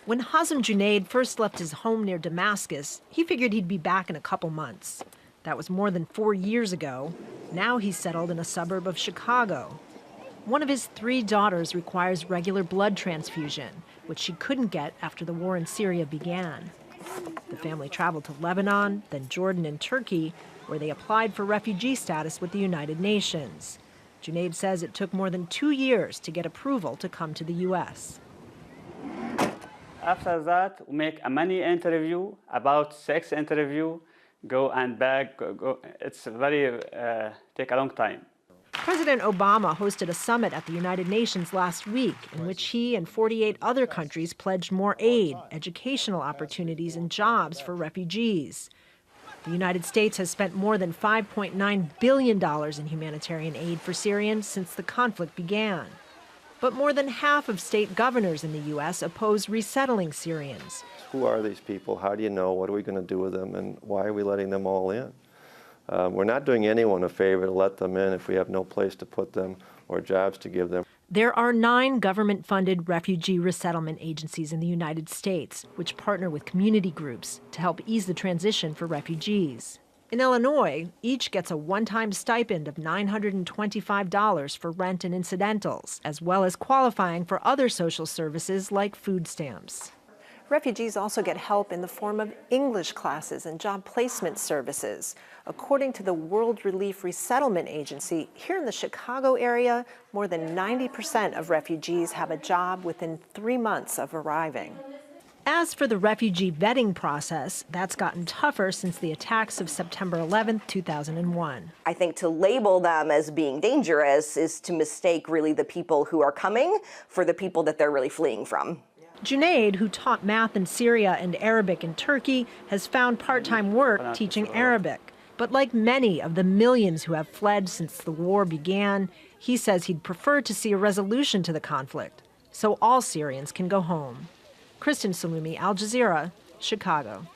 When Hazem Junaid first left his home near Damascus, he figured he'd be back in a couple months. That was more than 4 years ago. Now he's settled in a suburb of Chicago. One of his 3 daughters requires regular blood transfusion, which she couldn't get after the war in Syria began. The family traveled to Lebanon, then Jordan and Turkey, where they applied for refugee status with the United Nations. Junaid says it took more than 2 years to get approval to come to the U.S. After that, we make a many interview, about 6 interview, go and back. Go. It's very, take a long time. President Obama hosted a summit at the United Nations last week in which he and 48 other countries pledged more aid, educational opportunities, and jobs for refugees. The United States has spent more than $5.9 billion in humanitarian aid for Syrians since the conflict began. But more than half of state governors in the U.S. oppose resettling Syrians. Who are these people? How do you know? What are we going to do with them? And why are we letting them all in? We're not doing anyone a favor to let them in if we have no place to put them or jobs to give them. There are 9 government-funded refugee resettlement agencies in the United States, which partner with community groups to help ease the transition for refugees. In Illinois, each gets a one-time stipend of $925 for rent and incidentals, as well as qualifying for other social services like food stamps. Refugees also get help in the form of English classes and job placement services. According to the World Relief Resettlement Agency, here in the Chicago area, more than 90% of refugees have a job within 3 months of arriving. As for the refugee vetting process, that's gotten tougher since the attacks of September 11, 2001. I think to label them as being dangerous is to mistake really the people who are coming for the people that they're really fleeing from. Junaid, who taught math in Syria and Arabic in Turkey, has found part-time work teaching Arabic. But like many of the millions who have fled since the war began, he says he'd prefer to see a resolution to the conflict so all Syrians can go home. Kristen Salumi, Al Jazeera, Chicago.